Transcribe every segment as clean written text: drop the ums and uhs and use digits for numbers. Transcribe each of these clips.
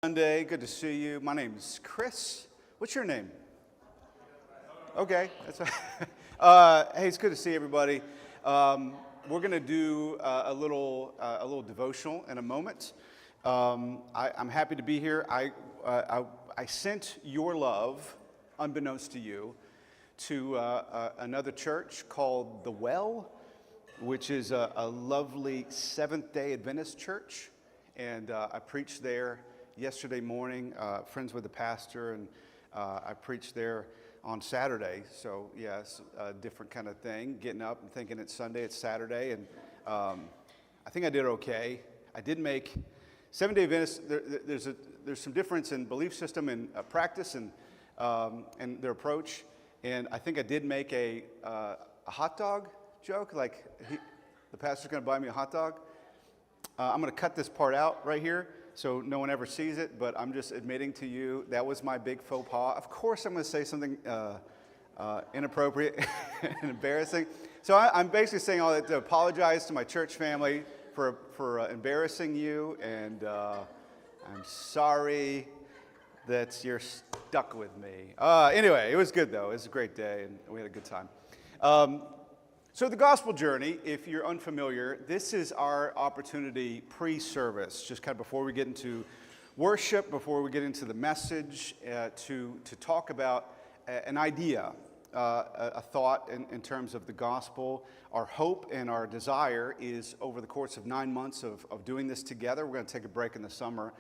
Sunday, good to see you. My name is Chris. What's your name? Okay, that's hey, it's good to see everybody. We're going to do a little devotional in a moment. I'm happy to be here. I sent your love, unbeknownst to you, to another church called The Well, which is a lovely Seventh-day Adventist church, and I preached there yesterday morning, friends with the pastor, and I preached there on Saturday. So yeah, it's a different kind of thing, getting up and thinking it's Sunday, it's Saturday, and I think I did okay. I did make Seventh-day Adventist. There's some difference in belief system and practice and their approach, and I think I did make a hot dog joke, like the pastor's going to buy me a hot dog. I'm going to cut this part out right here so no one ever sees it, but I'm just admitting to you that was my big faux pas. Of course I'm going to say something inappropriate and embarrassing. So I'm basically saying all that to apologize to my church family for embarrassing you, and I'm sorry that you're stuck with me. Anyway, it was good though. It was a great day, and we had a good time. So the gospel journey, if you're unfamiliar, this is our opportunity pre-service, just kind of before we get into worship, before we get into the message, to talk about an idea, a thought in terms of the gospel. Our hope and our desire is, over the course of 9 months of doing this together, we're going to take a break in the summer,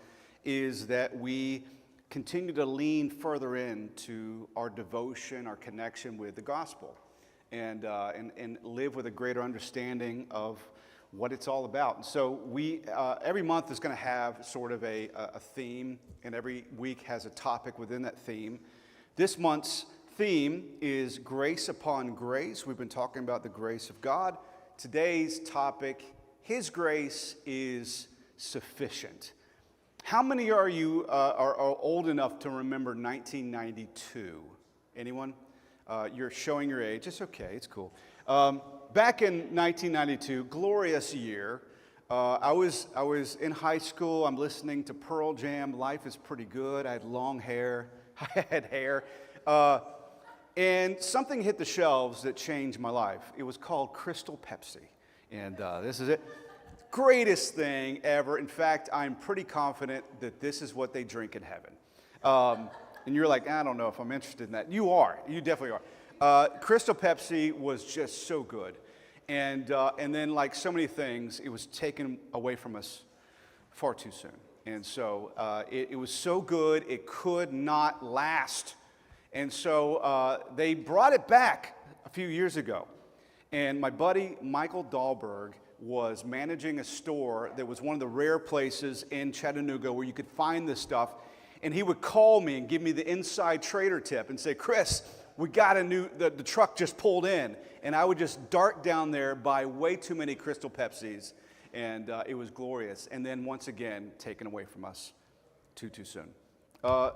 is that we continue to lean further into our devotion, our connection with the gospel. And live with a greater understanding of what it's all about. And so we every month is going to have sort of a theme, and every week has a topic within that theme. This month's theme is grace upon grace. We've been talking about the grace of God. Today's topic, His grace is sufficient. How many are you are old enough to remember 1992? Anyone? You're showing your age. It's okay. It's cool. Back in 1992, glorious year. I was in high school. I'm listening to Pearl Jam. Life is pretty good. I had long hair. I had hair. And something hit the shelves that changed my life. It was called Crystal Pepsi. And this is it. Greatest thing ever. In fact, I'm pretty confident that this is what they drink in heaven. And you're like, I don't know if I'm interested in that. You are. You definitely are. Crystal Pepsi was just so good. And then, like so many things, it was taken away from us far too soon. And so it was so good, it could not last. And so they brought it back a few years ago. And my buddy, Michael Dahlberg, was managing a store that was one of the rare places in Chattanooga where you could find this stuff. And he would call me and give me the inside trader tip and say, Chris, we got the truck just pulled in. And I would just dart down there, buy way too many Crystal Pepsis, and it was glorious. And then once again, taken away from us too soon.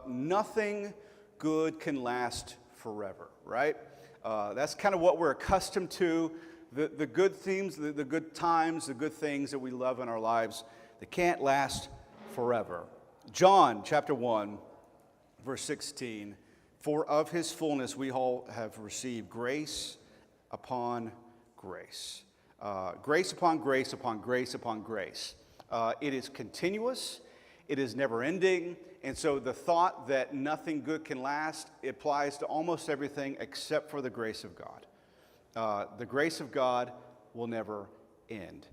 Nothing good can last forever, right? That's kind of what we're accustomed to. The good themes, the good times, the good things that we love in our lives, they can't last forever. John chapter 1, verse 16, for of his fullness we all have received grace upon grace. Grace upon grace upon grace upon grace. It is continuous, it is never ending, and so the thought that nothing good can last applies to almost everything except for the grace of God. The grace of God will never end.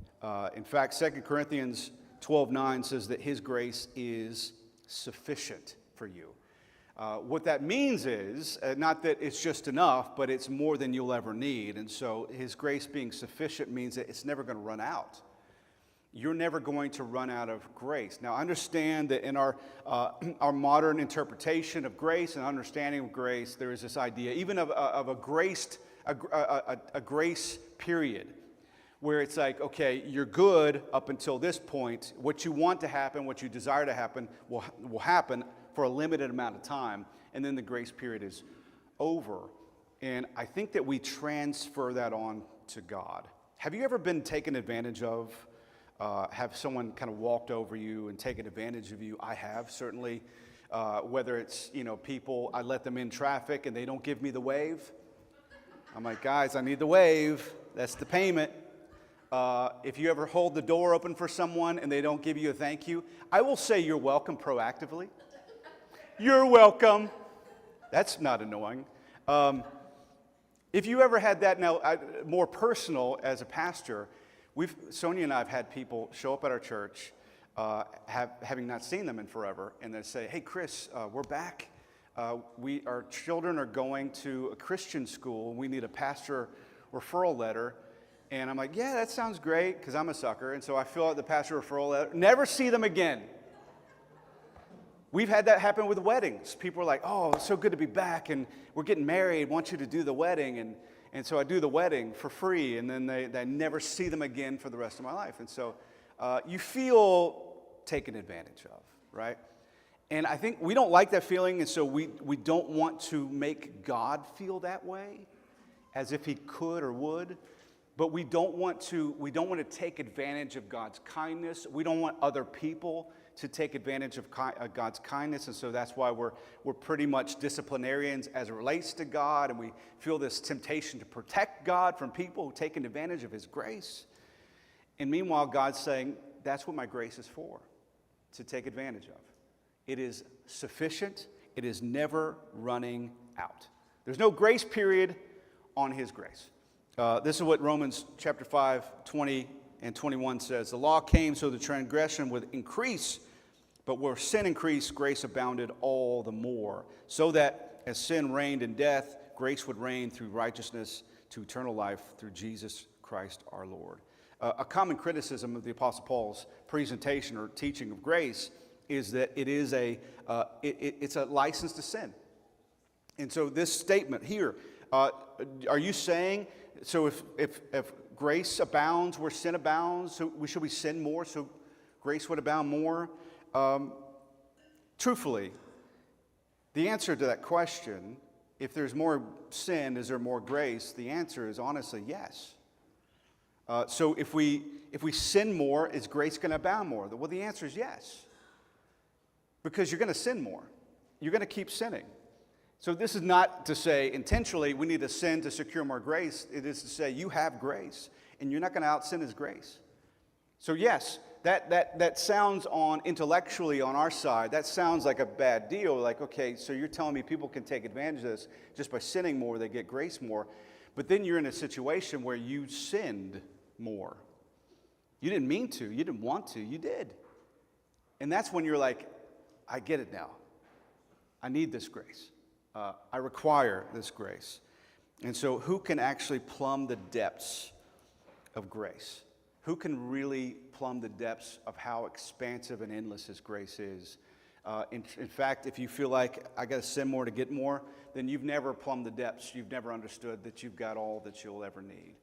In fact, 2 Corinthians 12:9 says that His grace is sufficient for you. What that means is not that it's just enough, but it's more than you'll ever need. And so His grace being sufficient means that it's never going to run out. You're never going to run out of grace. Now, understand that in our modern interpretation of grace and understanding of grace, there is this idea even of a grace period, where it's like, okay, you're good up until this point. What you want to happen, what you desire to happen, will happen for a limited amount of time, and then the grace period is over. And I think that we transfer that on to God. Have you ever been taken advantage of have someone kind of walked over you and taken advantage of you? I have, certainly. Whether it's, people, I let them in traffic and they don't give me the wave. I'm like, guys, I need the wave. That's the payment. If you ever hold the door open for someone and they don't give you a thank you, I will say you're welcome proactively. You're welcome. That's not annoying. If you ever had that, now, more personal as a pastor, Sonia and I have had people show up at our church, having not seen them in forever, and they say, hey, Chris, we're back. Our children are going to a Christian school, and we need a pastor referral letter. And I'm like, yeah, that sounds great, because I'm a sucker. And so I fill out the pastor referral letter, never see them again. We've had that happen with weddings. People are like, oh, it's so good to be back, and we're getting married, want you to do the wedding. And so I do the wedding for free, and then they never see them again for the rest of my life. And so you feel taken advantage of, right? And I think we don't like that feeling, and so we don't want to make God feel that way, as if he could or would. But we don't want to take advantage of God's kindness. We don't want other people to take advantage of God's kindness, and so that's why we're pretty much disciplinarians as it relates to God, and we feel this temptation to protect God from people who take advantage of his grace. And meanwhile, God's saying, that's what my grace is for, to take advantage of. It is sufficient. It is never running out. There's no grace period on his grace. This is what Romans chapter 5, 20 and 21 says. The law came so the transgression would increase, but where sin increased, grace abounded all the more, so that as sin reigned in death, grace would reign through righteousness to eternal life through Jesus Christ our Lord. A common criticism of the Apostle Paul's presentation or teaching of grace is that it is it's a license to sin. And so this statement here, are you saying, so if grace abounds where sin abounds, so should we sin more so grace would abound more? Truthfully, the answer to that question, if there's more sin, is there more grace? The answer is honestly yes. So if we sin more, is grace going to abound more? Well, the answer is yes. Because you're going to sin more. You're going to keep sinning. So this is not to say intentionally we need to sin to secure more grace. It is to say you have grace, and you're not going to out-sin his grace. So yes, that sounds intellectually on our side, that sounds like a bad deal. Like, okay, so you're telling me people can take advantage of this just by sinning more, they get grace more. But then you're in a situation where you sinned more. You didn't mean to, you didn't want to, you did. And that's when you're like, I get it now. I need this grace. I require this grace. And so who can actually plumb the depths of grace? Who can really plumb the depths of how expansive and endless his grace is? In fact, if you feel like I got to sin more to get more, then you've never plumbed the depths. You've never understood that you've got all that you'll ever need.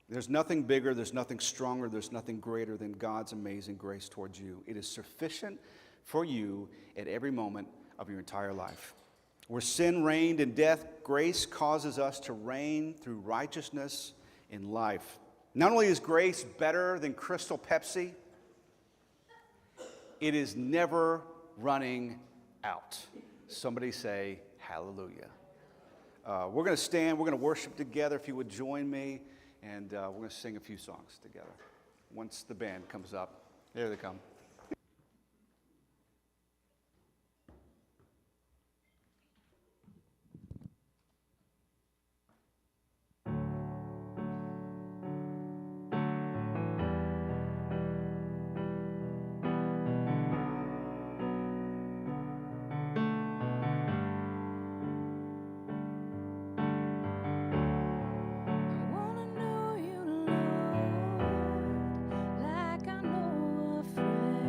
There's nothing bigger, there's nothing stronger, there's nothing greater than God's amazing grace towards you. It is sufficient for you at every moment of your entire life. Where sin reigned in death, grace causes us to reign through righteousness in life. Not only is grace better than Crystal Pepsi, it is never running out. Somebody say hallelujah. We're going to stand, we're going to worship together. If you would join me, and we're going to sing a few songs together. Once the band comes up, there they come. I wanna know you, Lord, like I know a friend.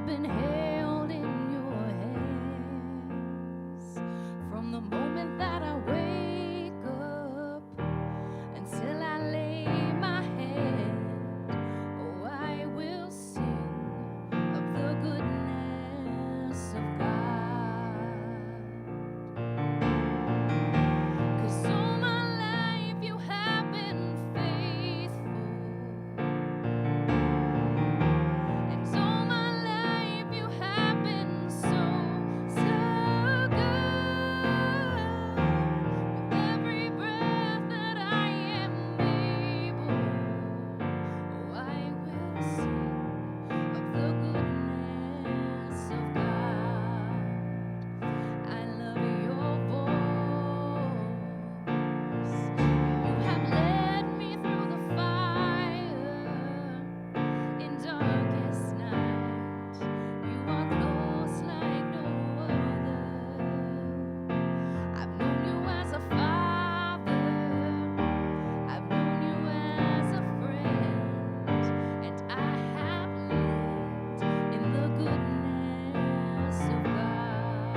been held in your hands from the moment that I wake up until I lay my head. Oh, I will sing of the goodness of God. 'Cause all my life you have been faithful. And all my life you have been so, so good. With every breath that I am able, oh, I will sing of the goodness of God. I love your voice. You have led me through the fire in darkest night. You are close like no other. I've known you as a father. I've known you as a friend. And I have lived in the goodness of God.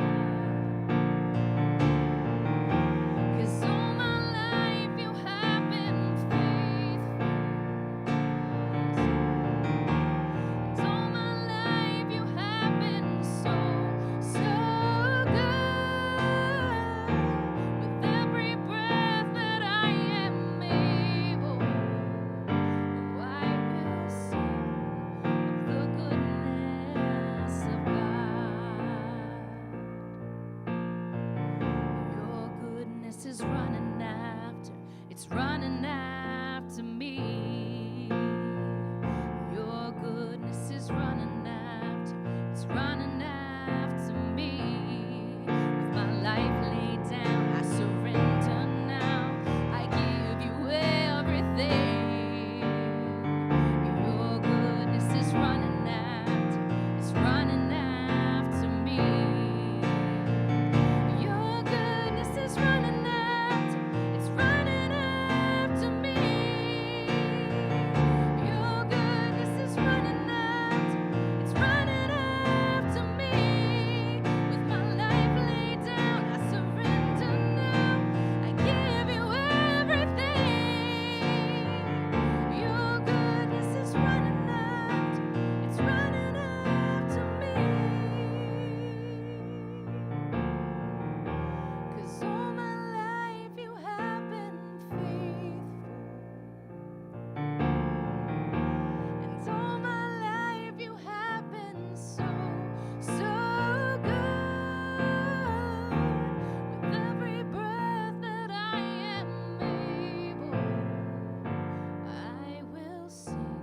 'Cause all my life you have been faithful. And all my life you have been so, so good. With every breath that I am able, oh, I will sing of the goodness of God. Your goodness is running after, it's running after me. Your goodness is running after, it's running after me. With my life laid down, I surrender now. I give you everything. Your goodness is running after, it's running after me. Your goodness is running after, it's running after me. Your goodness is running after, it's running after me. With my life laid down, I surrender now. I give you everything. Your goodness is running after, it's running after me. 'Cause all my life you have been faithful. And all my life you have been so, so good. With every breath that I am able, I will sing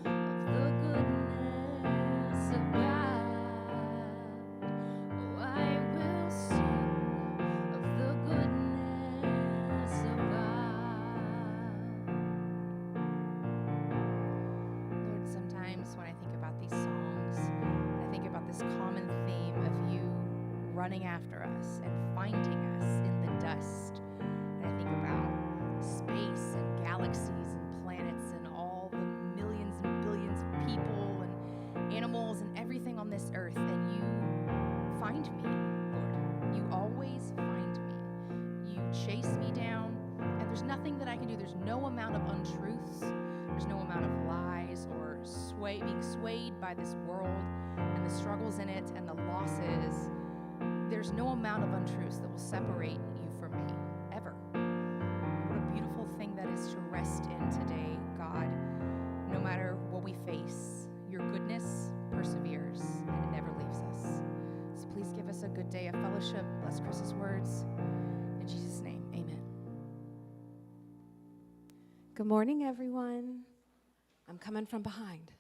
of the goodness of God. Oh, I will sing of the goodness of God. Lord, sometimes when I think about these songs, I think about this common theme of you running after us and finding us in the dust. And I think about space and galaxies and planets and all the millions and billions of people and animals and everything on this earth. And you find me, Lord. You always find me. You chase me down, and there's nothing that I can do. There's no amount of untruths. There's no amount of lies or being swayed by this world and the struggles in it and the losses. There's no amount of untruths that will separate you from me, ever. What a beautiful thing that is to rest in today, God. No matter what we face, your goodness perseveres and it never leaves us. So please give us a good day of fellowship. Bless Chris's words. In Jesus' name, amen. Good morning, everyone. I'm coming from behind.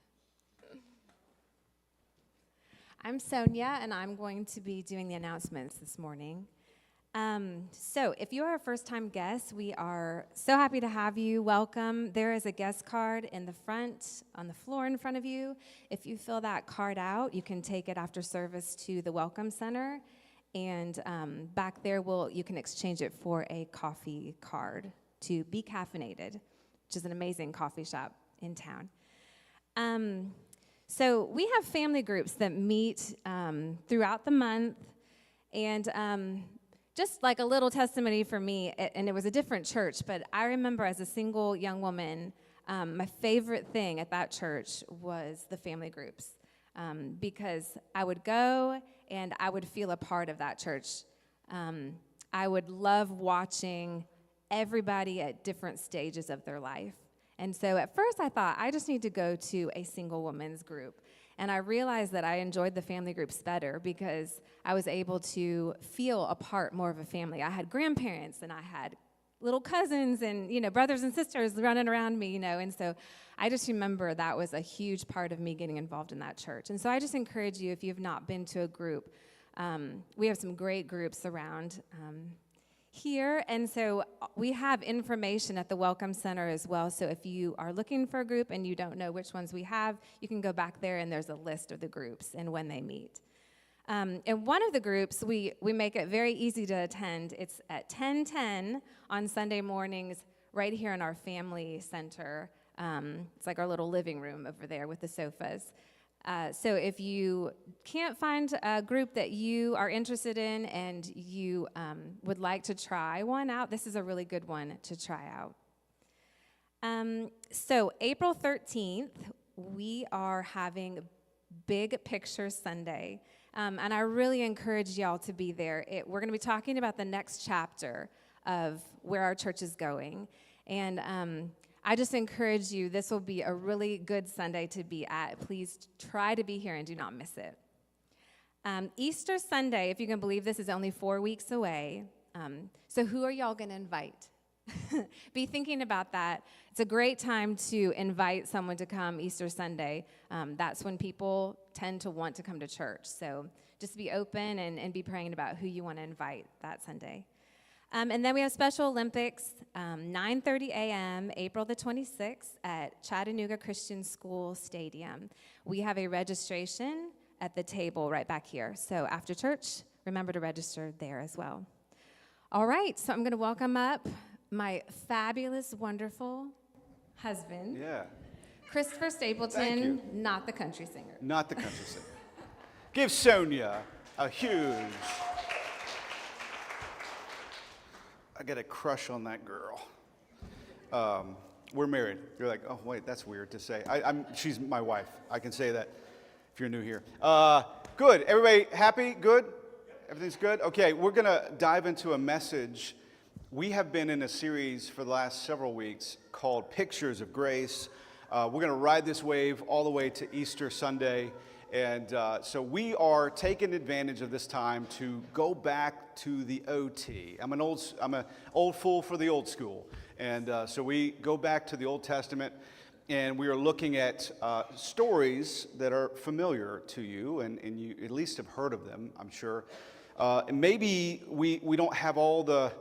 I'm Sonia, and I'm going to be doing the announcements this morning. So if you are a first-time guest, we are so happy to have you. Welcome. There is a guest card in the front, on the floor in front of you. If you fill that card out, you can take it after service to the Welcome Center. And back there, you can exchange it for a coffee card to Be Caffeinated, which is an amazing coffee shop in town. So we have family groups that meet throughout the month, and just like a little testimony for me, and it was a different church, but I remember as a single young woman, my favorite thing at that church was the family groups, because I would go and I would feel a part of that church. I would love watching everybody at different stages of their life. And so at first I thought, I just need to go to a single women's group. And I realized that I enjoyed the family groups better because I was able to feel a part more of a family. I had grandparents and I had little cousins and, brothers and sisters running around me, and so I just remember that was a huge part of me getting involved in that church. And so I just encourage you, if you've not been to a group, we have some great groups around here, and so we have information at the Welcome Center as well. So if you are looking for a group and you don't know which ones we have, you can go back there and there's a list of the groups and when they meet. And one of the groups, we make it very easy to attend. It's at 10:10 on Sunday mornings right here in our family center. It's like our little living room over there with the sofas. So if you can't find a group that you are interested in and you would like to try one out, this is a really good one to try out. So April 13th, we are having Big Picture Sunday, and I really encourage y'all to be there. We're going to be talking about the next chapter of where our church is going, and I just encourage you, this will be a really good Sunday to be at. Please try to be here and do not miss it. Easter Sunday, if you can believe this, is only 4 weeks away. So who are y'all going to invite? Be thinking about that. It's a great time to invite someone to come Easter Sunday. That's when people tend to want to come to church. So just be open and be praying about who you want to invite that Sunday. And then we have Special Olympics, 9:30 a.m., April the 26th at Chattanooga Christian School Stadium. We have a registration at the table right back here. So after church, remember to register there as well. All right, so I'm going to welcome up my fabulous, wonderful husband, Christopher Stapleton, not the country singer. Not the country singer. Give Sonia a huge... I got a crush on that girl. We're married. You're like, oh, wait, that's weird to say. She's my wife. I can say that if you're new here. Good. Everybody happy? Good? Everything's good? Okay, we're going to dive into a message. We have been in a series for the last several weeks called Pictures of Grace. We're going to ride this wave all the way to Easter Sunday. And so we are taking advantage of this time to go back to the OT. I'm an old fool for the old school. And so we go back to the Old Testament, and we are looking at stories that are familiar to you, and you at least have heard of them, I'm sure. And maybe we don't have all the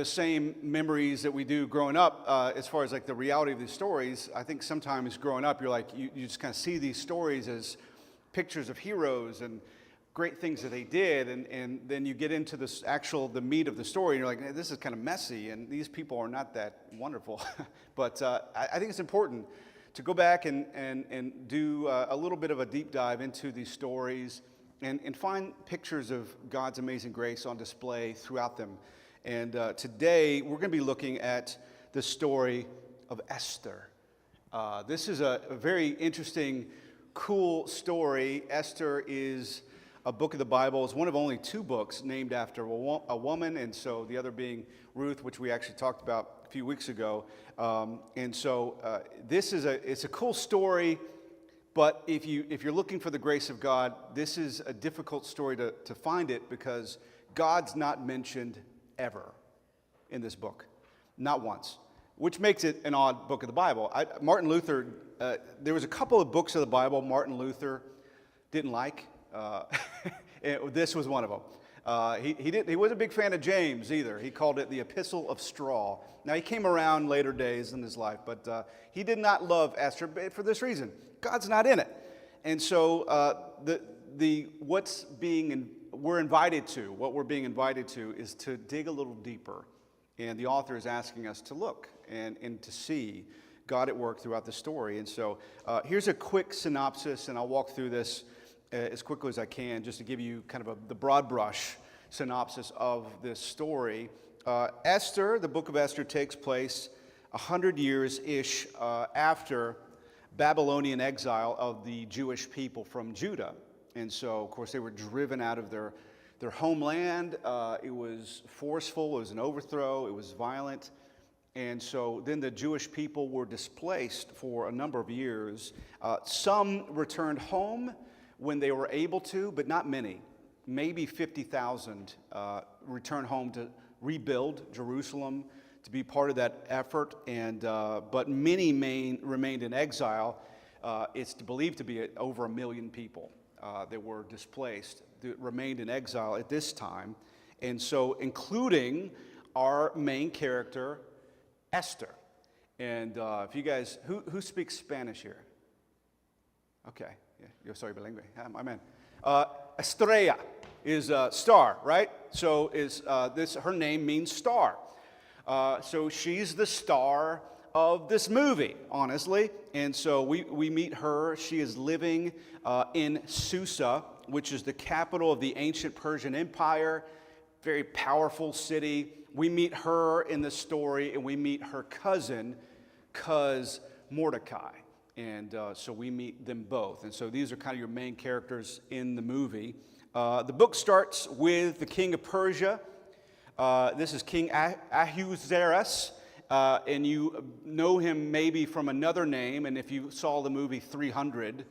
same memories that we do growing up as far as like the reality of these stories. I think sometimes growing up, you're like, you just kind of see these stories as pictures of heroes and great things that they did, and then you get into the meat of the story, and you're like, hey, this is kind of messy, and these people are not that wonderful. But I think it's important to go back and do a little bit of a deep dive into these stories and find pictures of God's amazing grace on display throughout them. And today, we're going to be looking at the story of Esther. This is a very interesting, cool story. Esther is a book of the Bible. It's one of only 2 books named after a woman, and so the other being Ruth, which we actually talked about a few weeks ago. And so this is it's a cool story, but if you're looking for the grace of God, this is a difficult story to find it, because God's not mentioned ever in this book, not once, which makes it an odd book of the Bible. Martin Luther, there was a couple of books of the Bible Martin Luther didn't like. This was one of them. He wasn't a big fan of James either. He called it the Epistle of Straw. Now, he came around later days in his life, but he did not love Esther for this reason. God's not in it. And so what we're being invited to is to dig a little deeper. And the author is asking us to look and to see God at work throughout the story. And so here's a quick synopsis, and I'll walk through this as quickly as I can just to give you kind of the broad brush synopsis of this story. Esther, the book of Esther, takes place 100 years-ish after Babylonian exile of the Jewish people from Judah. And so, of course, they were driven out of their homeland. It was forceful, it was an overthrow, it was violent. And so then the Jewish people were displaced for a number of years. Some returned home when they were able to, but not many. Maybe 50,000 returned home to rebuild Jerusalem, to be part of that effort. But many remained in exile. It's believed to be over 1 million people that were displaced, that remained in exile at this time. And so including our main character, Esther. And if you guys, who speaks Spanish here? Okay, yeah, yo soy bilingüe. Amen. Estrella is star, right? So her name means star. So she's the star of this movie, honestly. And so we meet her. She is living in Susa, which is the capital of the ancient Persian Empire, very powerful city. We meet her in the story, and we meet her cousin, Mordecai. And so we meet them both. And so these are kind of your main characters in the movie. The book starts with the king of Persia. This is King Ahasuerus, and you know him maybe from another name. And if you saw the movie 300,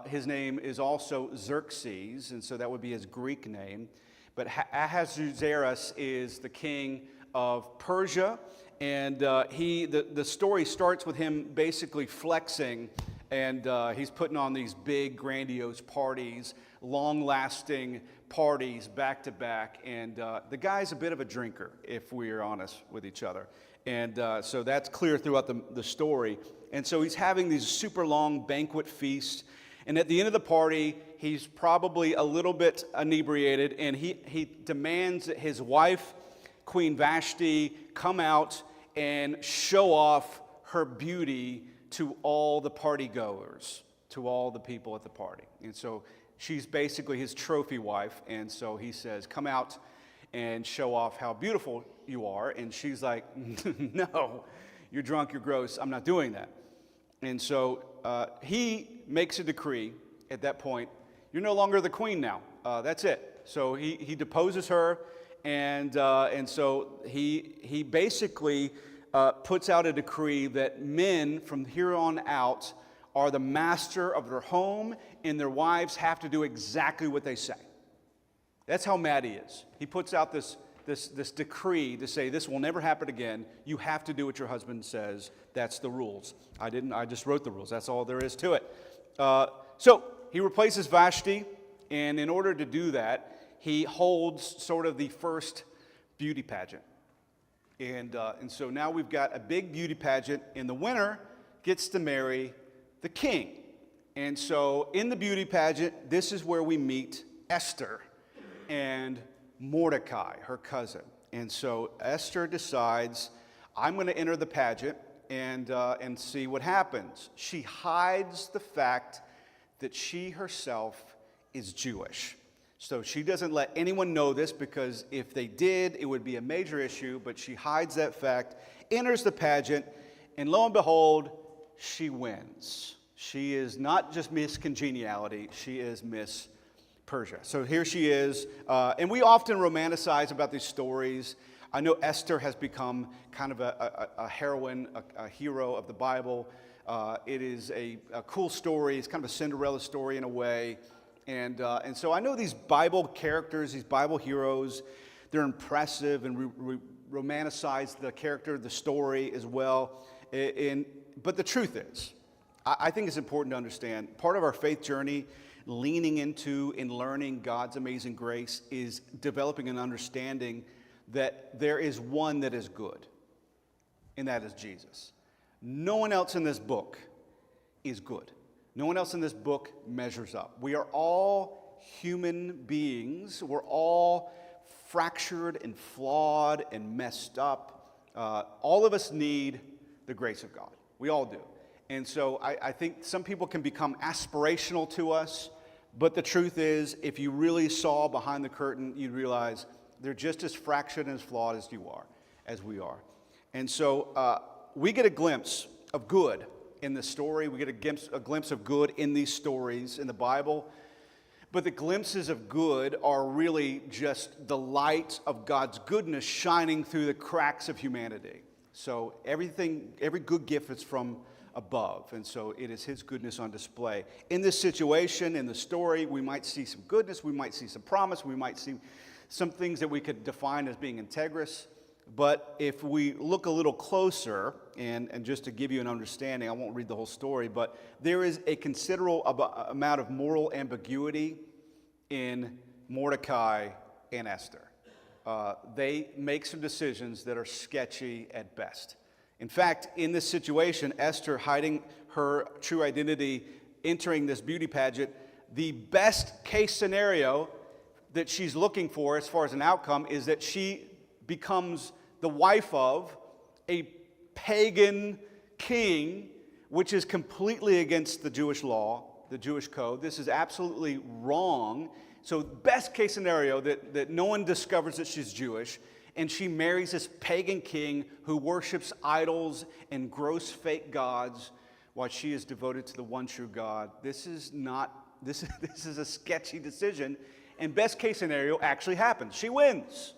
his name is also Xerxes, and so that would be his Greek name. But Ahasuerus is the king of Persia, and the story starts with him basically flexing, and he's putting on these big, grandiose parties, long-lasting parties back to back, and the guy's a bit of a drinker, if we're honest with each other. And so that's clear throughout the story. And so he's having these super long banquet feasts, and at the end of the party, he's probably a little bit inebriated, and he demands that his wife, Queen Vashti, come out and show off her beauty to all the party goers, to all the people at the party. And so she's basically his trophy wife, and so he says, come out and show off how beautiful you are. And she's like, no, you're drunk, you're gross, I'm not doing that. And so he makes a decree at that point, you're no longer the queen now, that's it. So he deposes her, and so he basically puts out a decree that men from here on out are the master of their home, and their wives have to do exactly what they say. That's how mad he is. He puts out this decree to say this will never happen again. You have to do what your husband says. That's the rules. I just wrote the rules. That's all there is to it. So he replaces Vashti, and in order to do that, he holds sort of the first beauty pageant. And so now we've got a big beauty pageant, and the winner gets to marry the king. And so in the beauty pageant, this is where we meet Esther and Mordecai, her cousin. And so Esther decides, I'm going to enter the pageant and see what happens. She hides the fact that she herself is Jewish. So she doesn't let anyone know this, because if they did, it would be a major issue, but she hides that fact, enters the pageant, and lo and behold, she wins. She is not just Miss Congeniality, she is Miss Persia. So here she is, and we often romanticize about these stories. I know Esther has become kind of a heroine, a hero of the Bible. It is a cool story. It's kind of a Cinderella story in a way. And so I know these Bible characters, these Bible heroes, they're impressive, and we romanticize the character, the story as well. But the truth is, I think it's important to understand, part of our faith journey, leaning into and learning God's amazing grace, is developing an understanding that there is one that is good, and that is Jesus. No one else in this book is good. No one else in this book measures up. We are all human beings. We're all fractured and flawed and messed up. All of us need the grace of God. We all do. And so I think some people can become aspirational to us, but the truth is, if you really saw behind the curtain, you'd realize they're just as fractured and as flawed as you are, as we are. And so we get a glimpse of good in the story. We get a glimpse of good in these stories in the Bible. But the glimpses of good are really just the light of God's goodness shining through the cracks of humanity. So every good gift is from above, and so it is His goodness on display. In this situation, in the story, we might see some goodness, we might see some promise, we might see some things that we could define as being integrous. But if we look a little closer, and just to give you an understanding, I won't read the whole story, but there is a considerable amount of moral ambiguity in Mordecai and Esther. They make some decisions that are sketchy at best. In fact, in this situation, Esther hiding her true identity, entering this beauty pageant, the best case scenario that she's looking for as far as an outcome is that she becomes the wife of a pagan king, which is completely against the Jewish law, the Jewish code. This is absolutely wrong. So best case scenario that no one discovers that she's Jewish, and she marries this pagan king who worships idols and gross fake gods while she is devoted to the one true God. This is a sketchy decision, and best case scenario actually happens. She wins,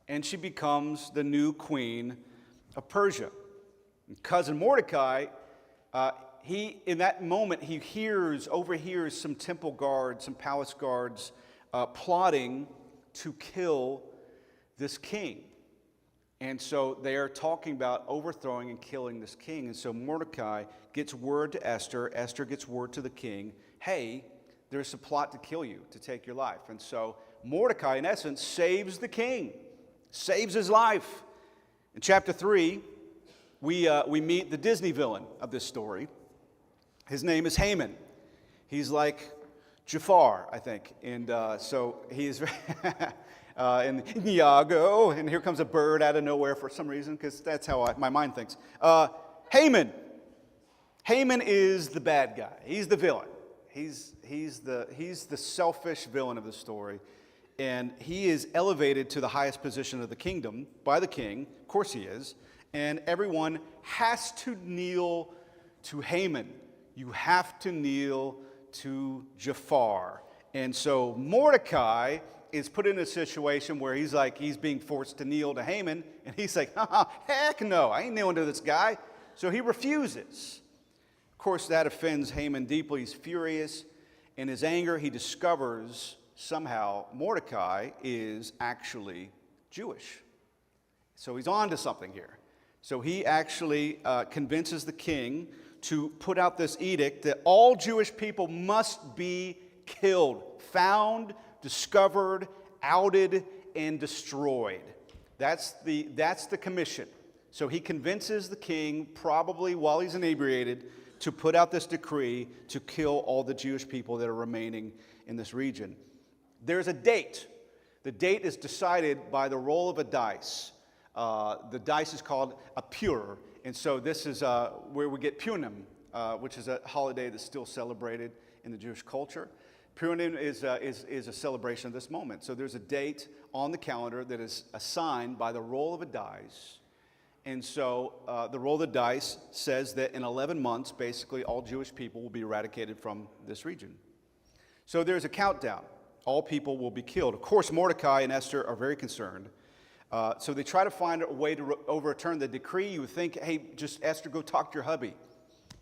and she becomes the new queen of Persia. And cousin Mordecai, in that moment, he overhears some temple guards, some palace guards plotting to kill this king. And so they are talking about overthrowing and killing this king. And so Mordecai gets word to Esther. Esther gets word to the king, hey, there's a plot to kill you, to take your life. And so Mordecai, in essence, saves the king, saves his life. In chapter 3, we meet the Disney villain of this story. His name is Haman. He's like Jafar, I think. And so he is... and Iago, and here comes a bird out of nowhere for some reason, because that's how my mind thinks. Haman is the bad guy. He's the villain. He's the selfish villain of the story, and he is elevated to the highest position of the kingdom by the king. Of course he is, and everyone has to kneel to Haman. You have to kneel to Jafar, and so Mordecai is put in a situation where he's being forced to kneel to Haman, and he's like, heck no, I ain't kneeling to this guy. So he refuses. Of course, that offends Haman deeply. He's furious. In his anger, he discovers somehow Mordecai is actually Jewish. So he's on to something here. So he actually convinces the king to put out this edict that all Jewish people must be killed, found, discovered, outed, and destroyed. That's the commission. So he convinces the king, probably while he's inebriated, to put out this decree to kill all the Jewish people that are remaining in this region. There's a date. The date is decided by the roll of a dice. The dice is called a pur, and so this is where we get Purim, which is a holiday that's still celebrated in the Jewish culture. Purim is a celebration of this moment. So there's a date on the calendar that is assigned by the roll of a dice. And so the roll of the dice says that in 11 months, basically all Jewish people will be eradicated from this region. So there's a countdown. All people will be killed. Of course, Mordecai and Esther are very concerned. So they try to find a way to overturn the decree. You would think, hey, just Esther, go talk to your hubby.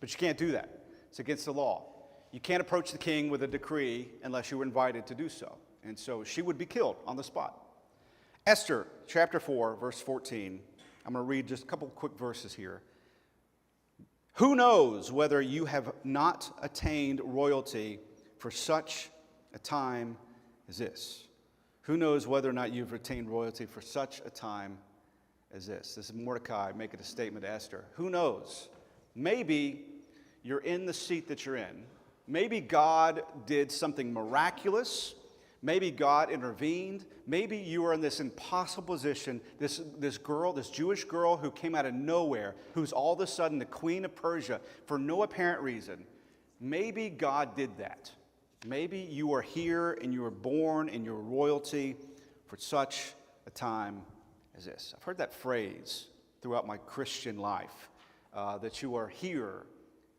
But you can't do that. It's against the law. You can't approach the king with a decree unless you were invited to do so. And so she would be killed on the spot. Esther, chapter 4, verse 14. I'm going to read just a couple quick verses here. Who knows whether you have not attained royalty for such a time as this? Who knows whether or not you've attained royalty for such a time as this? This is Mordecai making a statement to Esther. Who knows? Maybe you're in the seat that you're in. Maybe God did something miraculous. Maybe God intervened. Maybe you are in this impossible position, this girl, this Jewish girl who came out of nowhere, who's all of a sudden the queen of Persia for no apparent reason. Maybe God did that. Maybe you are here and you were born in your royalty for such a time as this. I've heard that phrase throughout my Christian life, that you are here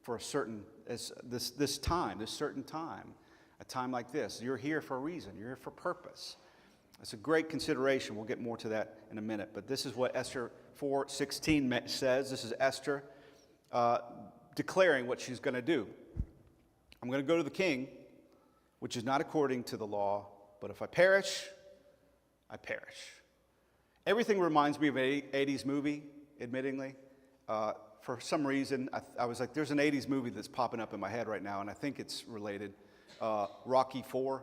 for a certain, this certain time, a time like this. You're here for a reason. You're here for purpose. It's a great consideration. We'll get more to that in a minute. But this is what Esther 4:16 says. This is Esther declaring what she's going to do. I'm going to go to the king, which is not according to the law, but if I perish, I perish. Everything reminds me of an 80s movie, admittingly. For some reason, I was like, there's an 80s movie that's popping up in my head right now, and I think it's related. Rocky IV,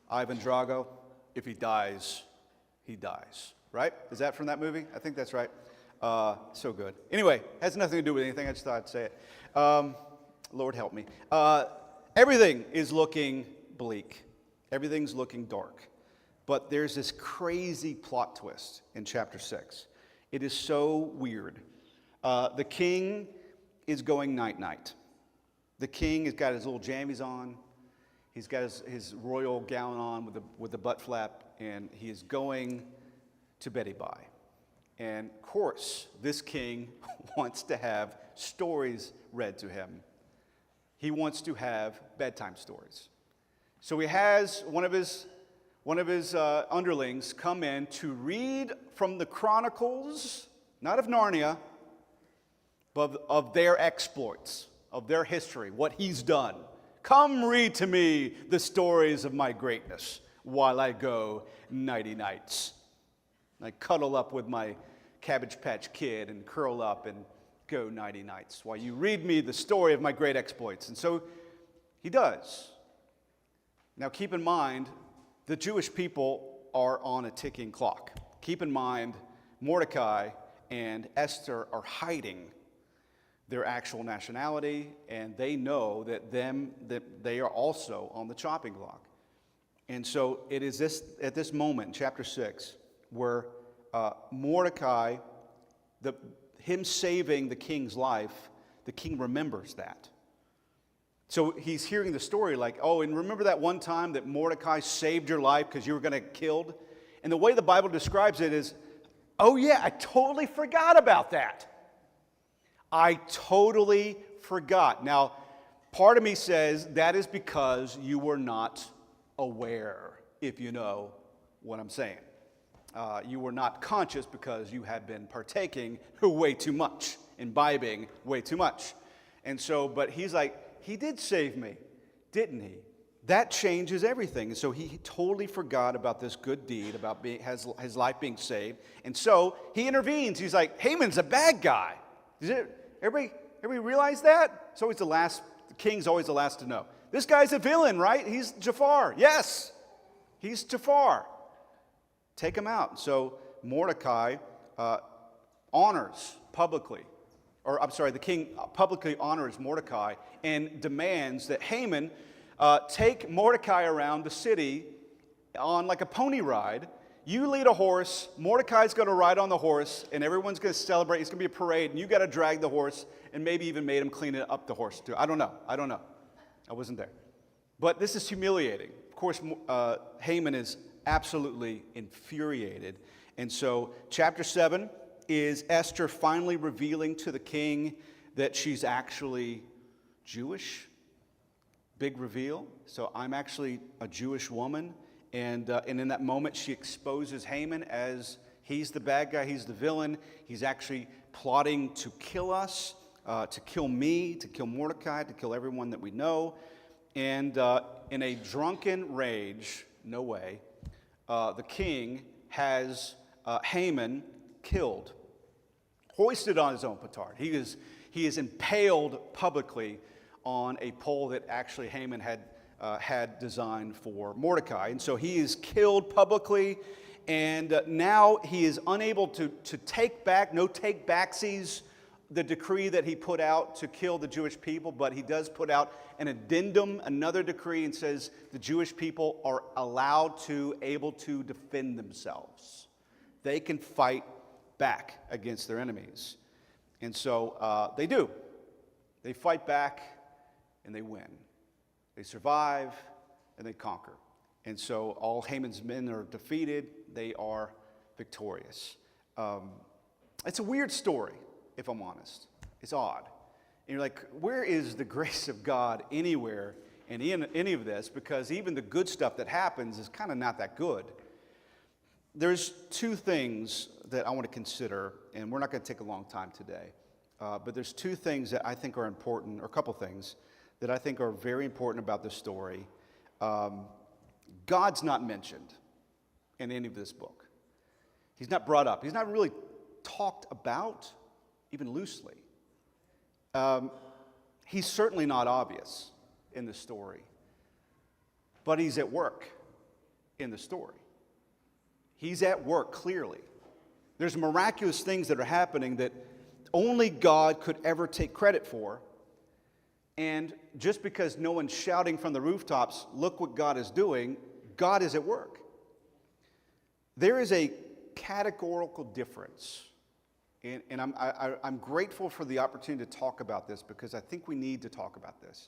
Ivan Drago, if he dies, he dies. Right? Is that from that movie? I think that's right. So good. Anyway, has nothing to do with anything. I just thought I'd say it. Lord help me. Everything is looking bleak. Everything's looking dark. But there's this crazy plot twist in chapter 6. It is so weird. The king is going night-night. The king has got his little jammies on. He's got his royal gown on with the butt flap, and he is going to Betty Bye. And of course, this king wants to have stories read to him. He wants to have bedtime stories. So he has one of his underlings come in to read from the chronicles, not of Narnia, but of their exploits, of their history, what he's done. Come read to me the stories of my greatness while I go nighty-nights. I cuddle up with my Cabbage Patch Kid and curl up and go nighty-nights while you read me the story of my great exploits. And so he does. Now keep in mind, the Jewish people are on a ticking clock. Keep in mind, Mordecai and Esther are hiding their actual nationality, and they know that they are also on the chopping block. And so it is at this moment, chapter 6, where Mordecai, him saving the king's life, the king remembers that. So he's hearing the story like, oh, and remember that one time that Mordecai saved your life because you were going to get killed? And the way the Bible describes it is, oh yeah, I totally forgot about that. I totally forgot. Now, part of me says that is because you were not aware, if you know what I'm saying. You were not conscious because you had been partaking way too much, imbibing way too much. And so, but he's like, he did save me, didn't he? That changes everything. And so he totally forgot about this good deed, about his life being saved. And so he intervenes. He's like, Haman's a bad guy. Everybody realize that? It's always the king's always the last to know. This guy's a villain, right? He's Jafar. Yes, he's Jafar. Take him out. So Mordecai honors publicly, the king publicly honors Mordecai and demands that Haman take Mordecai around the city on like a pony ride. You lead a horse, Mordecai's going to ride on the horse, and everyone's going to celebrate. It's going to be a parade, and you got to drag the horse, and maybe even made him clean it up the horse too. I don't know. I wasn't there. But this is humiliating. Of course, Haman is absolutely infuriated. And so chapter 7 is Esther finally revealing to the king that she's actually Jewish. Big reveal. So I'm actually a Jewish woman. And in that moment, she exposes Haman as he's the bad guy, he's the villain. He's actually plotting to kill us, to kill me, to kill Mordecai, to kill everyone that we know. And in a drunken rage, no way, the king has Haman killed, hoisted on his own petard. He is impaled publicly on a pole that actually Haman had designed for Mordecai. And so he is killed publicly, and now he is unable to take back, no take backsies. the decree that he put out to kill the Jewish people, but he does put out an addendum, another decree, and says the Jewish people are able to defend themselves. They can fight back against their enemies. And so they do. They fight back and they win. They survive and they conquer. And so all Haman's men are defeated. They are victorious. It's a weird story, if I'm honest. It's odd. And you're like, where is the grace of God anywhere in any of this? Because even the good stuff that happens is kind of not that good. There's two things that I want to consider, and we're not going to take a long time today. But there's two things that I think are important, or a couple things that I think are very important about this story. God's not mentioned in any of this book. He's not brought up. He's not really talked about, even loosely. He's certainly not obvious in the story, but he's at work in the story. He's at work, clearly. There's miraculous things that are happening that only God could ever take credit for. And just because no one's shouting from the rooftops, look what God is doing, God is at work. There is a categorical difference. And I'm grateful for the opportunity to talk about this because I think we need to talk about this.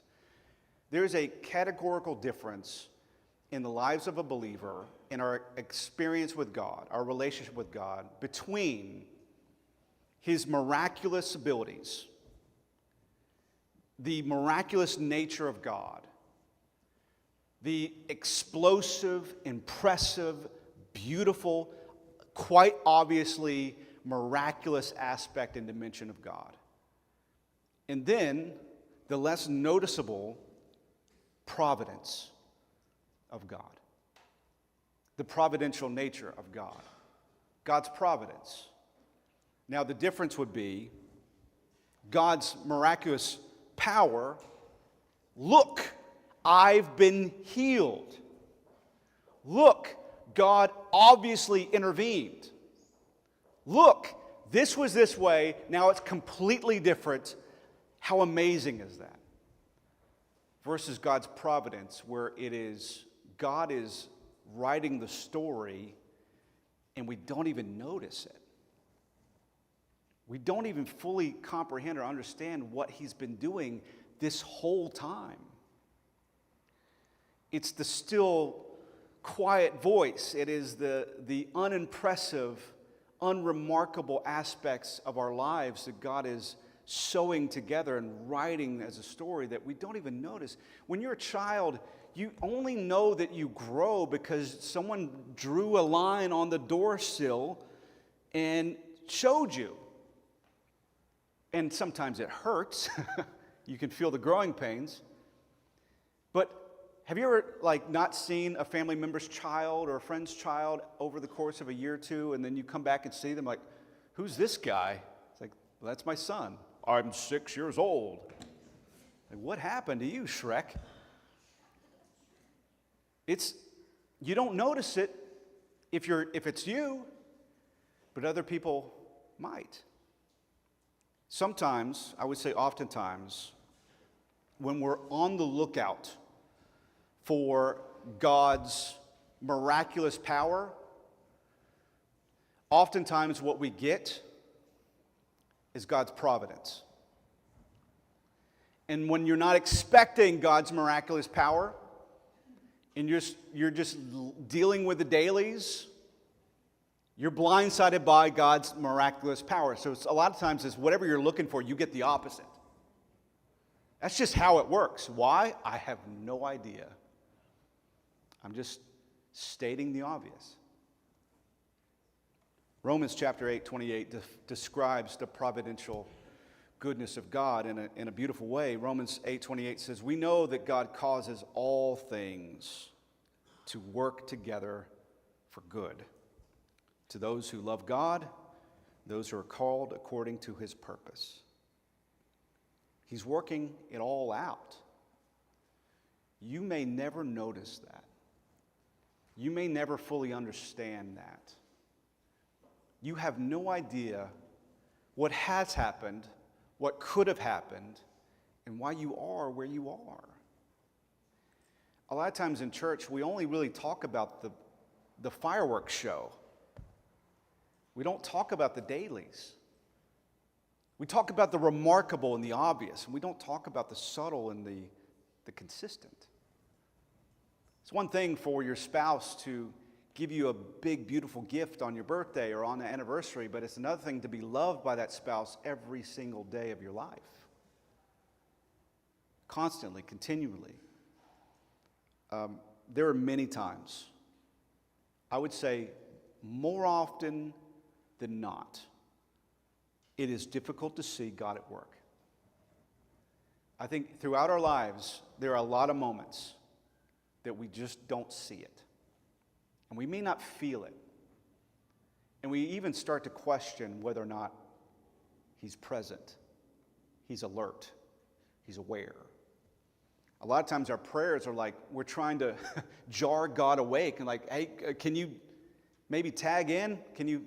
There is a categorical difference in the lives of a believer, in our experience with God, our relationship with God, between his miraculous abilities, the miraculous nature of God, the explosive, impressive, beautiful, quite obviously miraculous aspect and dimension of God. And then the less noticeable providence of God. The providential nature of God. God's providence. Now the difference would be God's miraculous power. Look, I've been healed. Look, God obviously intervened. Look, this was this way, now it's completely different. How amazing is that? Versus God's providence, where it is God is writing the story and we don't even notice it. We don't even fully comprehend or understand what he's been doing this whole time. It's the still, quiet voice. It is the unimpressive, unremarkable aspects of our lives that God is sewing together and writing as a story that we don't even notice. When you're a child, you only know that you grow because someone drew a line on the door sill and showed you. And sometimes it hurts. You can feel the growing pains. But have you ever not seen a family member's child or a friend's child over the course of a year or two, and then you come back and see them like, who's this guy? It's like, well, that's my son. I'm 6 years old. Like, what happened to you, Shrek? You don't notice it if it's you, but other people might. Sometimes, I would say oftentimes, when we're on the lookout for God's miraculous power, oftentimes what we get is God's providence. And when you're not expecting God's miraculous power, and you're just dealing with the dailies, you're blindsided by God's miraculous power. So a lot of times it's whatever you're looking for, you get the opposite. That's just how it works. Why? I have no idea. I'm just stating the obvious. Romans chapter 8:28 describes the providential goodness of God in a beautiful way. Romans 8:28 says, "We know that God causes all things to work together for good, to those who love God, those who are called according to his purpose." He's working it all out. You may never notice that. You may never fully understand that. You have no idea what has happened what could have happened, and why you are where you are. A lot of times in church, we only really talk about the fireworks show. We don't talk about the dailies. We talk about the remarkable and the obvious, and we don't talk about the subtle and the consistent. It's one thing for your spouse to give you a big, beautiful gift on your birthday or on the anniversary, but it's another thing to be loved by that spouse every single day of your life. Constantly, continually. There are many times, I would say more often than not, it is difficult to see God at work. I think throughout our lives, there are a lot of moments that we just don't see it. And we may not feel it. And we even start to question whether or not He's present, He's alert, He's aware. A lot of times our prayers are like we're trying to jar God awake and like, hey, can you maybe tag in? Can you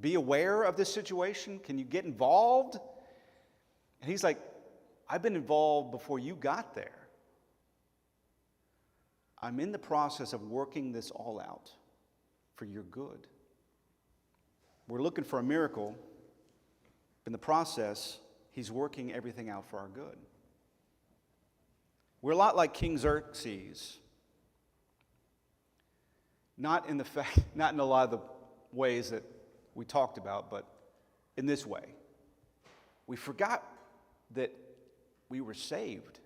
be aware of this situation? Can you get involved? And He's like, I've been involved before you got there. I'm in the process of working this all out for your good. We're looking for a miracle. In the process, He's working everything out for our good. We're a lot like King Xerxes. Not in a lot of the ways that we talked about, but in this way. We forgot that we were saved.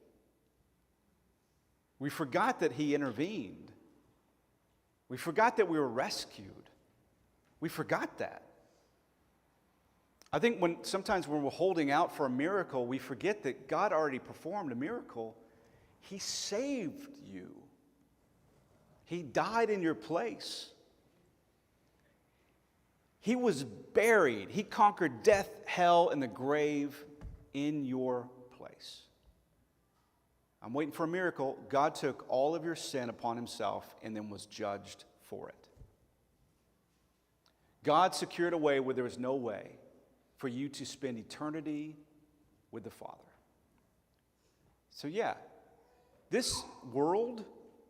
We forgot that He intervened. We forgot that we were rescued. We forgot that. I think sometimes when we're holding out for a miracle, we forget that God already performed a miracle. He saved you. He died in your place. He was buried. He conquered death, hell, and the grave in your place. I'm waiting for a miracle. God took all of your sin upon Himself and then was judged for it. God secured a way where there was no way for you to spend eternity with the Father. So yeah, this world,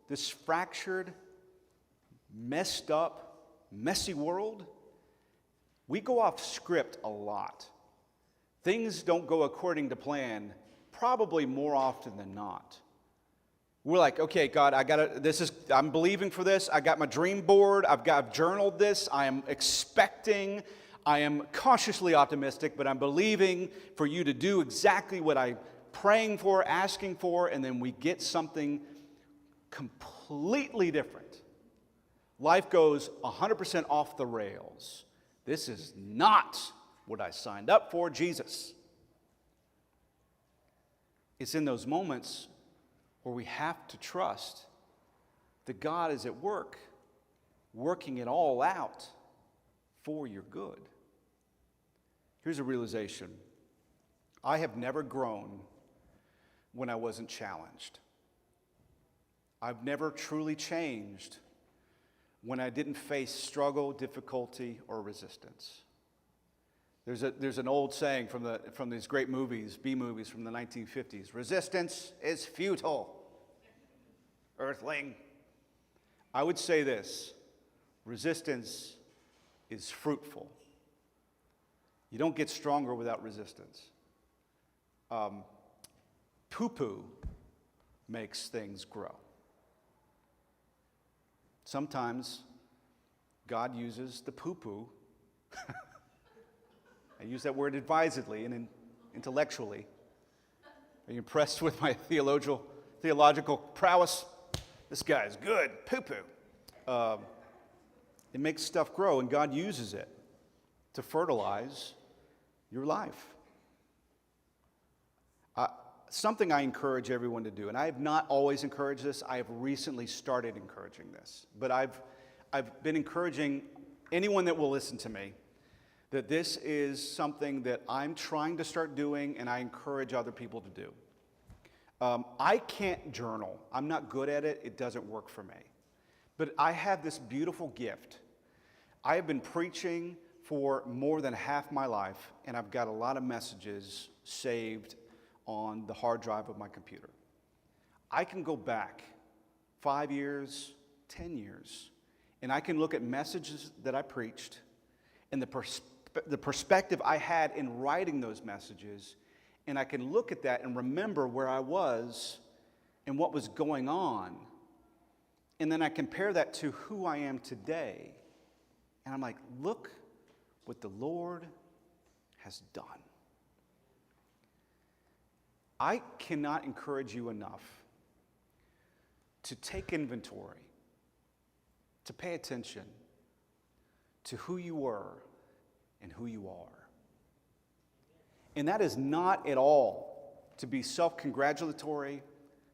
this fractured, messed up, messy world, we go off script a lot. Things don't go according to plan, probably more often than not. We're like, okay, God, I'm believing for this. I got my dream board. I've journaled this. I am expecting. I am cautiously optimistic, but I'm believing for you to do exactly what I'm praying for, asking for, and then we get something completely different. Life goes 100% off the rails. This is not what I signed up for, Jesus. It's in those moments where we have to trust that God is at work, working it all out for your good. Here's a realization. I have never grown when I wasn't challenged. I've never truly changed when I didn't face struggle, difficulty, or resistance. There's an old saying from these great movies, B-movies from the 1950s. Resistance is futile, earthling. I would say this, resistance is fruitful. You don't get stronger without resistance. Poo-poo makes things grow. Sometimes God uses the poo-poo. I use that word advisedly and intellectually. Are you impressed with my theological prowess? This guy's good. Poo-poo. It makes stuff grow, and God uses it to fertilize your life. Something I encourage everyone to do, and I have not always encouraged this. I have recently started encouraging this, but I've been encouraging anyone that will listen to me that this is something that I'm trying to start doing, and I encourage other people to do. I can't journal. I'm not good at it. It doesn't work for me. But I have this beautiful gift. I have been preaching for more than half my life, and I've got a lot of messages saved on the hard drive of my computer. I can go back 5 years, 10 years, and I can look at messages that I preached and the perspective I had in writing those messages, and I can look at that and remember where I was and what was going on. And then I compare that to who I am today. And I'm like, look what the Lord has done. I cannot encourage you enough to take inventory, to pay attention to who you were and who you are. And that is not at all to be self-congratulatory,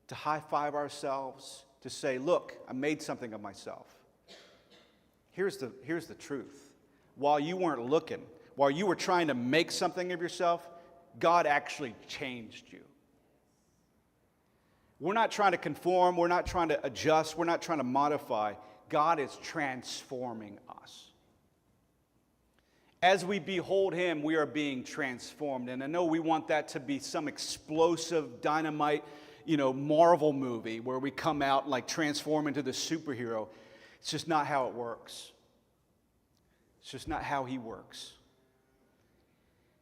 to high-five ourselves, to say, look, I made something of myself. Here's the truth. While you weren't looking, while you were trying to make something of yourself, God actually changed you. We're not trying to conform. We're not trying to adjust. We're not trying to modify. God is transforming us. As we behold him, we are being transformed. And I know we want that to be some explosive, dynamite, Marvel movie where we come out and like transform into the superhero. It's just not how it works. It's just not how he works.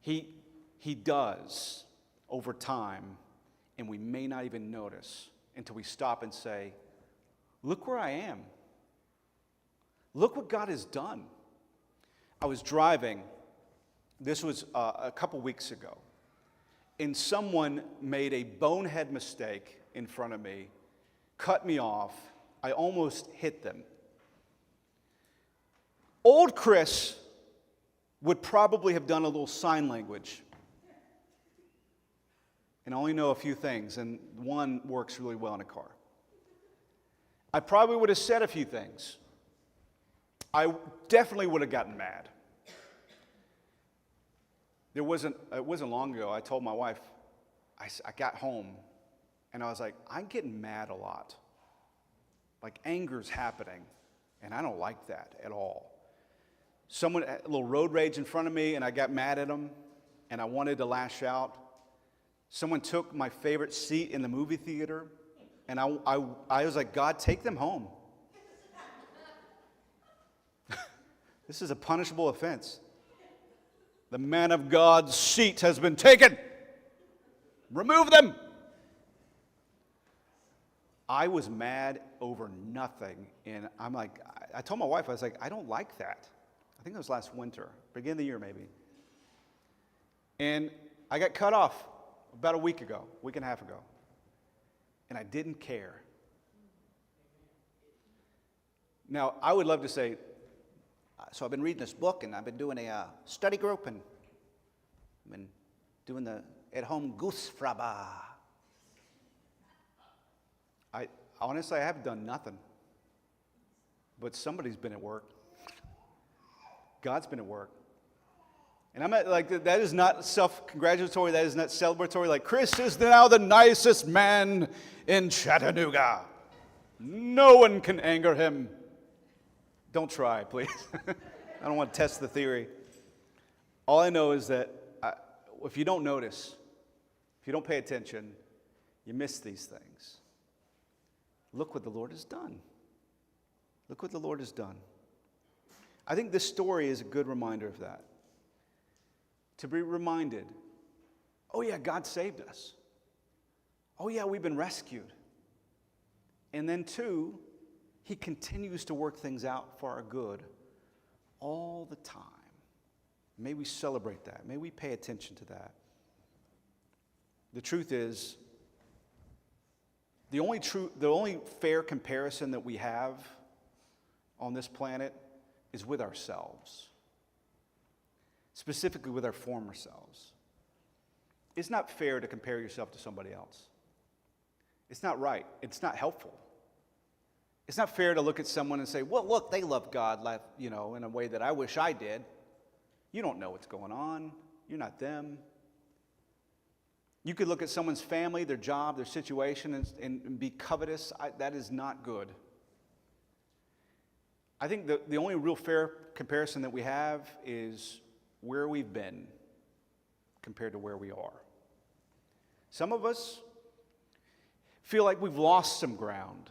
He does over time, and we may not even notice until we stop and say, look where I am. Look what God has done. I was driving, this was a couple weeks ago, and someone made a bonehead mistake in front of me, cut me off. I almost hit them. Old Chris would probably have done a little sign language. And I only know a few things, and one works really well in a car. I probably would have said a few things. I definitely would have gotten mad. It wasn't long ago, I told my wife, I got home, and I was like, I'm getting mad a lot. Like, anger's happening, and I don't like that at all. Someone, a little road rage in front of me, and I got mad at them, and I wanted to lash out. Someone took my favorite seat in the movie theater, and I was like, God, take them home. This is a punishable offense. The man of God's seat has been taken. Remove them. I was mad over nothing, and I'm like, I told my wife, I was like, I don't like that. I think it was last winter, beginning of the year maybe. And I got cut off about a week and a half ago. And I didn't care. Now, I would love to say, so I've been reading this book, and I've been doing a study group, and I've been doing the at-home Goosefraba. Honestly, I haven't done nothing. But somebody's been at work. God's been at work. And I'm not, like, that is not self-congratulatory. That is not celebratory. Like, Chris is now the nicest man in Chattanooga. No one can anger him. Don't try, please. I don't want to test the theory. All I know is that if you don't notice, if you don't pay attention, you miss these things. Look what the Lord has done. Look what the Lord has done. I think this story is a good reminder of that. To be reminded, oh yeah, God saved us. Oh yeah, we've been rescued. And then two, he continues to work things out for our good all the time. May we celebrate that. May we pay attention to that. The truth is, the only fair comparison that we have on this planet is with ourselves. Specifically with our former selves. It's not fair to compare yourself to somebody else. It's not right. It's not helpful. It's not fair to look at someone and say, well, look, they love God, in a way that I wish I did. You don't know what's going on. You're not them. You could look at someone's family, their job, their situation, and be covetous. That is not good. I think the only real fair comparison that we have is where we've been compared to where we are. Some of us feel like we've lost some ground,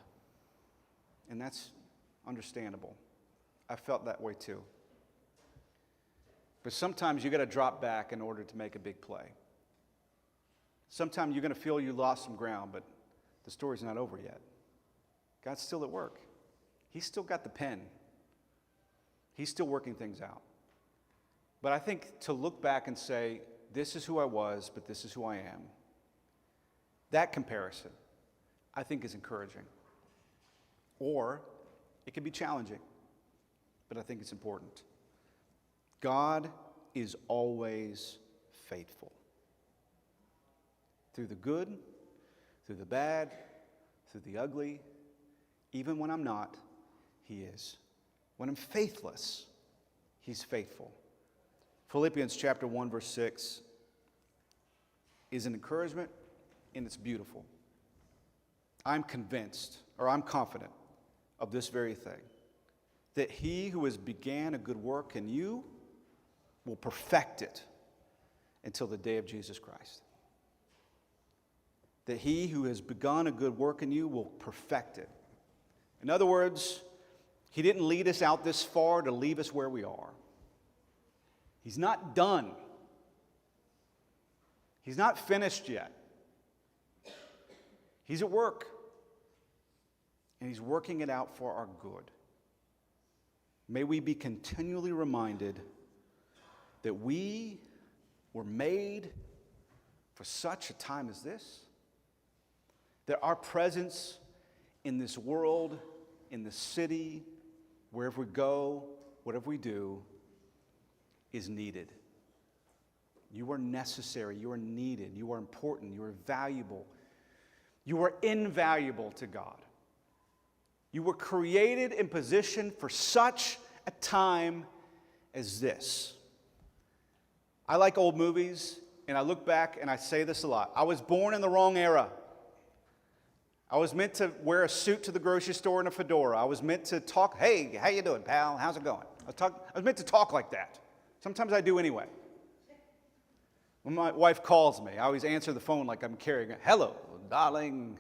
and that's understandable. I felt that way too. But sometimes you got to drop back in order to make a big play. Sometimes you're going to feel you lost some ground, but the story's not over yet. God's still at work. He's still got the pen. He's still working things out. But I think to look back and say, this is who I was, but this is who I am, that comparison, I think, is encouraging. Or it can be challenging, but I think it's important. God is always faithful. Through the good, through the bad, through the ugly, even when I'm not, He is. When I'm faithless, He's faithful. Philippians chapter 1, verse 6 is an encouragement, and it's beautiful. I'm convinced, or I'm confident of this very thing, that He who has began a good work in you will perfect it until the day of Jesus Christ. That He who has begun a good work in you will perfect it. In other words, He didn't lead us out this far to leave us where we are. He's not done. He's not finished yet. He's at work. And He's working it out for our good. May we be continually reminded that we were made for such a time as this. That our presence in this world, in the city, wherever we go, whatever we do, is needed. You are necessary. You are needed. You are important. You are valuable. You are invaluable to God. You were created and positioned for such a time as this. I like old movies, and I look back and I say this a lot. I was born in the wrong era. I was meant to wear a suit to the grocery store and a fedora. I was meant to talk, hey, how you doing, pal? How's it going? I was meant to talk like that. Sometimes I do anyway. When my wife calls me, I always answer the phone like I'm Cary Grant. Hello, darling.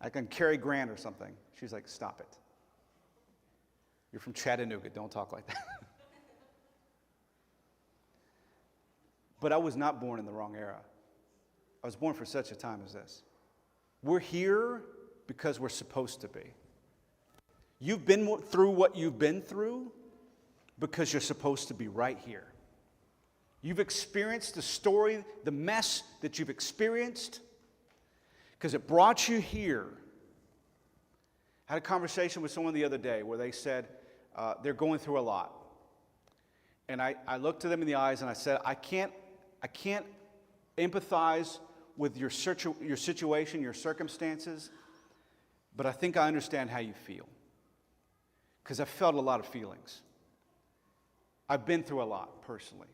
Like I'm Cary Grant or something. She's like, stop it. You're from Chattanooga. Don't talk like that. But I was not born in the wrong era. I was born for such a time as this. We're here because we're supposed to be. You've been through what you've been through because you're supposed to be right here. You've experienced the story, the mess that you've experienced because it brought you here. I had a conversation with someone the other day where they said they're going through a lot. And I looked at them in the eyes and I said, I can't empathize with your situation, your circumstances, but I think I understand how you feel. Because I've felt a lot of feelings. I've been through a lot personally.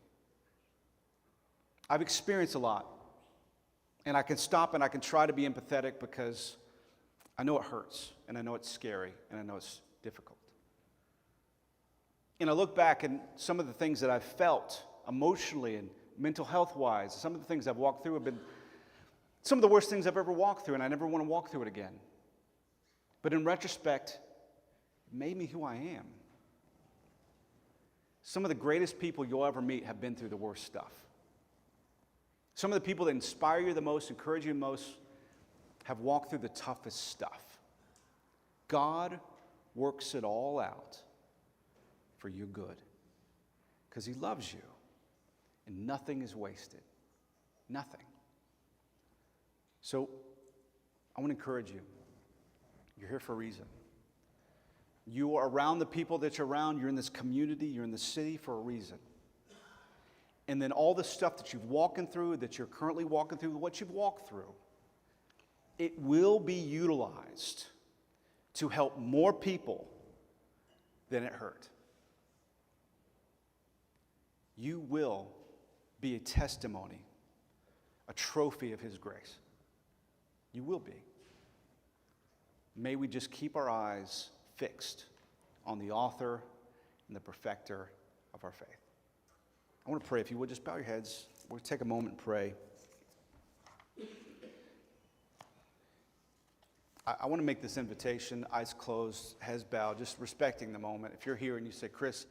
I've experienced a lot. And I can stop and I can try to be empathetic because I know it hurts, and I know it's scary, and I know it's difficult. And I look back and some of the things that I've felt emotionally and mental health-wise, some of the things I've walked through have been some of the worst things I've ever walked through, and I never want to walk through it again. But in retrospect, it made me who I am. Some of the greatest people you'll ever meet have been through the worst stuff. Some of the people that inspire you the most, encourage you the most, have walked through the toughest stuff. God works it all out for your good because He loves you, and nothing is wasted. Nothing. So I want to encourage you. You're here for a reason. You are around the people that you're around. You're in this community. You're in the city for a reason. And then all the stuff that you've walking through, that you're currently walking through, what you've walked through, it will be utilized to help more people than it hurt. You will be a testimony, a trophy of His grace. You will be. May we just keep our eyes fixed on the author and the perfecter of our faith. I want to pray. If you would, just bow your heads. We'll take a moment and pray. I want to make this invitation, eyes closed, heads bowed, just respecting the moment. If you're here and you say, Chris,